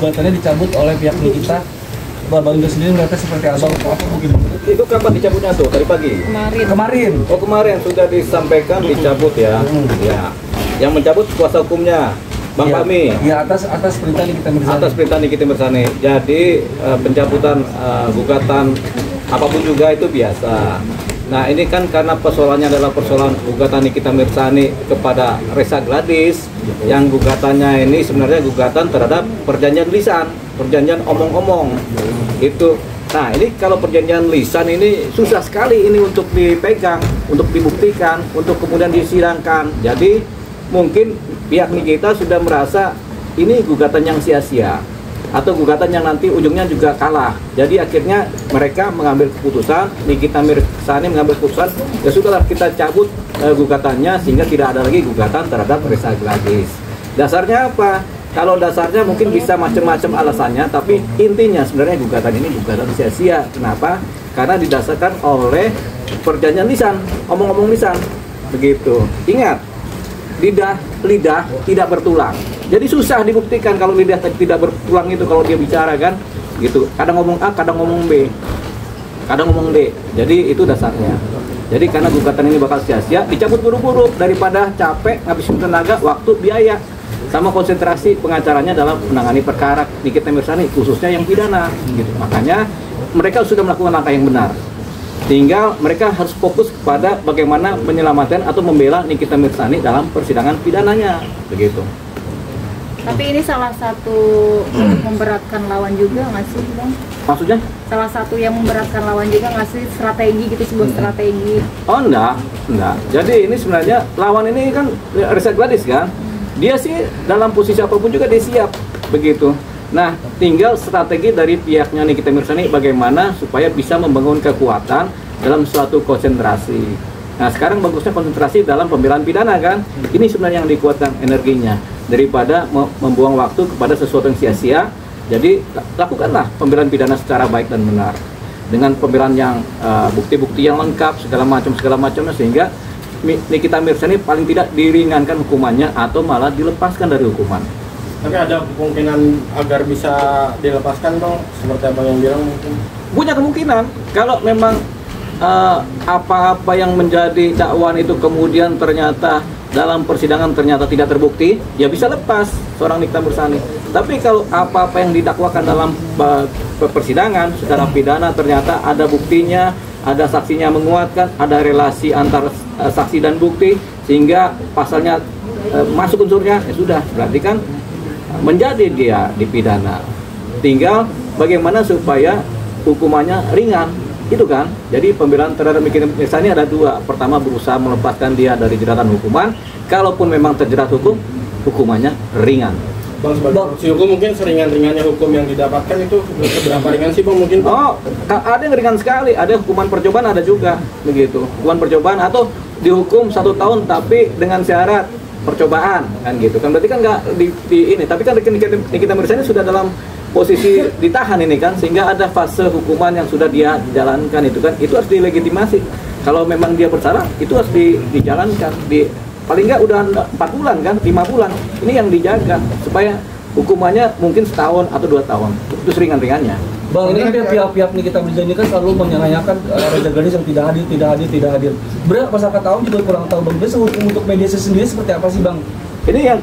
gugatannya dicabut oleh pihak kita. Bang Indo sendiri melihatnya seperti apa begitu? Itu kapan dicabutnya tuh? Tadi pagi? Kemarin. Oh kemarin sudah disampaikan dicabut ya. Ya. Yang mencabut kuasa hukumnya Bang Fahmi. Ya atas perintah Nikita Mirzani. Atas perintah Nikita Mirzani. Jadi pencabutan gugatan apapun juga itu biasa. Nah ini kan karena persoalannya adalah persoalan gugatan Nikita Mirzani kepada Reza Gladys, yang gugatannya ini sebenarnya gugatan terhadap perjanjian lisan, perjanjian omong-omong itu. Nah ini kalau perjanjian lisan ini susah sekali ini untuk dipegang, untuk dibuktikan, untuk kemudian disidangkan. Jadi mungkin pihak Nikita sudah merasa ini gugatan yang sia-sia, atau gugatan yang nanti ujungnya juga kalah. Jadi akhirnya mereka mengambil keputusan, Nikita Mirzani mengambil keputusan, ya sudahlah kita cabut gugatannya sehingga tidak ada lagi gugatan terhadap Reza Gladys. Dasarnya apa? Kalau dasarnya mungkin bisa macam-macam alasannya, tapi intinya sebenarnya gugatan ini gugatan sia-sia. Kenapa? Karena didasarkan oleh perjanjian lisan, omong-omong lisan. Begitu. Ingat, lidah tidak bertulang. Jadi susah dibuktikan kalau lidah tidak bertulang itu kalau dia bicara kan, gitu. Kadang ngomong A, kadang ngomong B, kadang ngomong D. Jadi itu dasarnya. Jadi karena gugatan ini bakal sia-sia, dicabut buru-buru daripada capek, ngabisin tenaga, waktu, biaya, sama konsentrasi pengacaranya dalam menangani perkara Nikita Mirzani, khususnya yang pidana. Gitu. Makanya mereka sudah melakukan langkah yang benar. Tinggal mereka harus fokus kepada bagaimana menyelamatkan atau membela Nikita Mirzani dalam persidangan pidananya, begitu. Tapi ini salah satu memberatkan lawan juga nggak sih, Bang? Maksudnya? Salah satu yang memberatkan lawan juga nggak sih, strategi gitu, sebuah strategi? Oh enggak. Jadi ini sebenarnya lawan ini kan Reza Gladys kan, dia sih dalam posisi apapun juga dia siap, begitu. Nah, tinggal strategi dari pihaknya Nikita Mirzani bagaimana supaya bisa membangun kekuatan dalam suatu konsentrasi. Nah, sekarang bagusnya konsentrasi dalam pembelaan pidana kan. Ini sebenarnya yang dikuatkan energinya daripada membuang waktu kepada sesuatu yang sia-sia. Jadi lakukanlah pembelaan pidana secara baik dan benar dengan pembelaan yang bukti-bukti yang lengkap segala macamnya, sehingga Nikita Mirzani paling tidak diringankan hukumannya atau malah dilepaskan dari hukuman. Tapi ada kemungkinan agar bisa dilepaskan dong, seperti apa yang bilang mungkin? Punya kemungkinan kalau memang apa-apa yang menjadi dakwaan itu kemudian ternyata dalam persidangan ternyata tidak terbukti, ya bisa lepas seorang Nikita Mirzani. Tapi kalau apa-apa yang didakwakan dalam persidangan secara pidana ternyata ada buktinya, ada saksinya menguatkan, ada relasi antara saksi dan bukti sehingga pasalnya masuk unsurnya, ya sudah, berarti kan menjadi dia dipidana. Tinggal bagaimana supaya hukumannya ringan, itu kan. Jadi pembelaan terhadap Nikita Mirzani ada dua. Pertama, berusaha melepaskan dia dari jeratan hukuman. Kalaupun memang terjerat hukum, hukumannya ringan. Bang, sebagai si hukum mungkin seringan-ringannya hukum yang didapatkan itu seberapa ringan sih Bang mungkin? Oh, ada yang ringan sekali. Ada hukuman percobaan, ada juga begitu. Hukuman percobaan atau dihukum 1 tahun tapi dengan syarat percobaan kan gitu kan, berarti kan nggak di ini, tapi kan Nikita Mirzani sudah dalam posisi ditahan ini kan, sehingga ada fase hukuman yang sudah dia jalankan itu kan, itu harus dilegitimasi. Kalau memang dia bersalah itu harus dijalankan, paling nggak udah 4 bulan kan, 5 bulan ini yang dijaga supaya hukumannya mungkin 1 tahun atau 2 tahun, itu seringan-ringannya. Bang, ini kan pihak Nikita Mirzani kan selalu menyayangkan Reza Gladys yang tidak hadir. Berat masyarakat tahu juga kurang tahu Bang. Biasa hukum untuk mediasi sendiri seperti apa sih Bang? Ini yang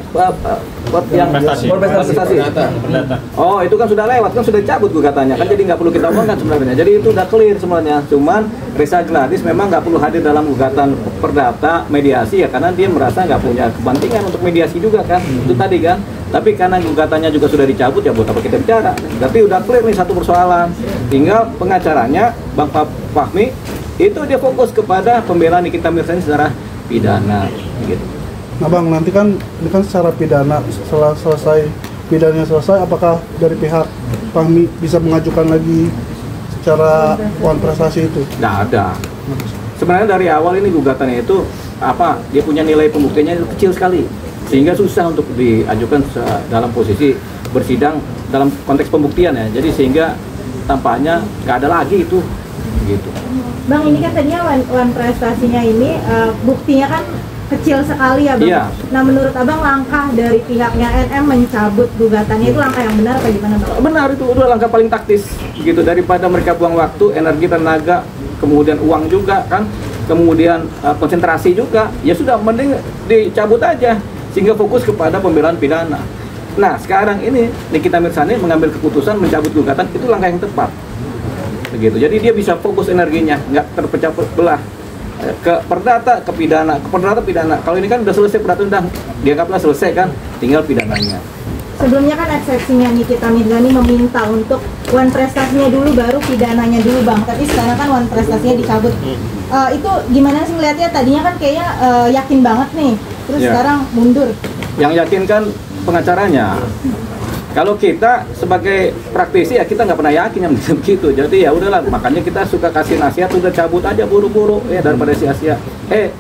prestasi. Oh, itu kan sudah lewat, kan sudah cabut gugatannya kan, jadi nggak perlu kita omongkan sebenarnya. Jadi itu udah clear sebenarnya. Cuman Reza Gladys memang nggak perlu hadir dalam gugatan perdata mediasi ya, karena dia merasa nggak punya kepentingan untuk mediasi juga kan. Itu tadi kan. Tapi karena gugatannya juga sudah dicabut, ya buat apa kita bicara? Tapi udah clear nih satu persoalan. Tinggal pengacaranya Bang Fahmi itu dia fokus kepada pembelaan Nikita Mirzani secara pidana gitu. Nah Bang, nanti kan ini kan secara pidana, setelah selesai pidananya selesai, apakah dari pihak Fahmi bisa mengajukan lagi secara uang prestasi itu? Nggak ada. Sebenarnya dari awal ini gugatannya itu apa? Dia punya nilai pembuktiannya itu kecil sekali, sehingga susah untuk diajukan dalam posisi bersidang dalam konteks pembuktian ya. Jadi sehingga tampaknya nggak ada lagi itu, gitu. Bang, ini kan tadinya wan prestasinya ini buktinya kan kecil sekali ya Bang. Iya. Nah menurut Abang langkah dari pihaknya NM mencabut gugatannya itu langkah yang benar apa gimana Bang? Benar, itu udah langkah paling taktis gitu, daripada mereka buang waktu, energi, tenaga, kemudian uang juga kan, kemudian konsentrasi juga, ya sudah mending dicabut aja sehingga fokus kepada pembelaan pidana. Nah sekarang ini Nikita Mirzani mengambil keputusan mencabut gugatan, itu langkah yang tepat begitu. Jadi dia bisa fokus energinya, nggak terpecah belah ke perdata, ke pidana, ke perdata, pidana. Kalau ini kan udah selesai perdata, udah dianggaplah selesai kan, tinggal pidananya. Sebelumnya kan eksepsinya Nikita Mirzani meminta untuk one prestasinya dulu baru pidananya dulu Bang, tapi sekarang kan one prestasinya dicabut. Itu gimana sih melihatnya? Tadinya kan kayaknya yakin banget nih, terus Ya. sekarang mundur. Yang yakin kan pengacaranya. Kalau kita sebagai praktisi ya kita nggak pernah yakin yang begitu. Jadi ya udahlah, makanya kita suka kasih nasihat, udah cabut aja buru-buru ya daripada sia-sia.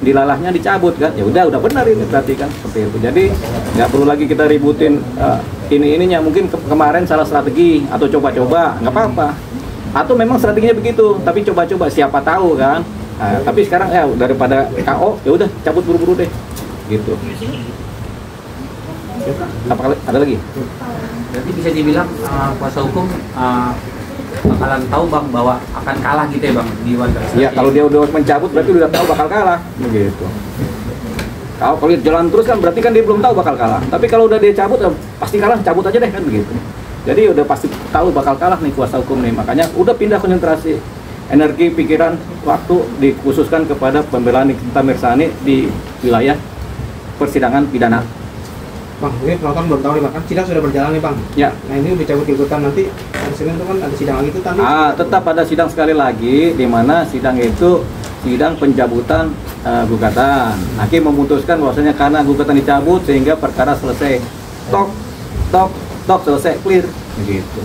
Dilalahnya dicabut kan. Ya udah benar ini berarti kan seperti itu. Jadi nggak perlu lagi kita ributin ininya, mungkin kemarin salah strategi atau coba-coba, nggak apa-apa. Atau memang strateginya begitu, tapi coba-coba siapa tahu kan. Tapi sekarang ya daripada KO ya udah cabut buru-buru deh. Gitu. Apa ada lagi? Berarti bisa dibilang kuasa hukum bakalan tahu Bang bahwa akan kalah gitu ya Bang di one prestasi. Ya kalau dia udah mencabut berarti udah tahu bakal kalah begitu. Kalau dia jalan terus kan berarti kan dia belum tahu bakal kalah. Tapi kalau udah dia cabut ya pasti kalah, cabut aja deh kan begitu. Jadi udah pasti tahu bakal kalah nih kuasa hukum nih. Makanya udah pindah konsentrasi energi, pikiran, waktu dikhususkan kepada pembelaan Nikita Mirzani di wilayah persidangan pidana. Bang, ini penonton belum tahu nih Bang, kan sidang sudah berjalan nih Bang. Ya. Nah ini udah cabut gugatan, nanti hari Senin itu kan ada sidang lagi itu tadi. Tetap ada sidang sekali lagi, di mana sidang itu sidang pencabutan gugatan. Hakim memutuskan bahwasanya karena gugatan dicabut sehingga perkara selesai. Tok selesai, clear begitu.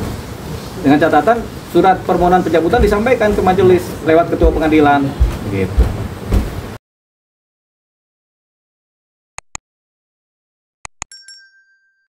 Dengan catatan surat permohonan pencabutan disampaikan ke majelis lewat ketua pengadilan begitu.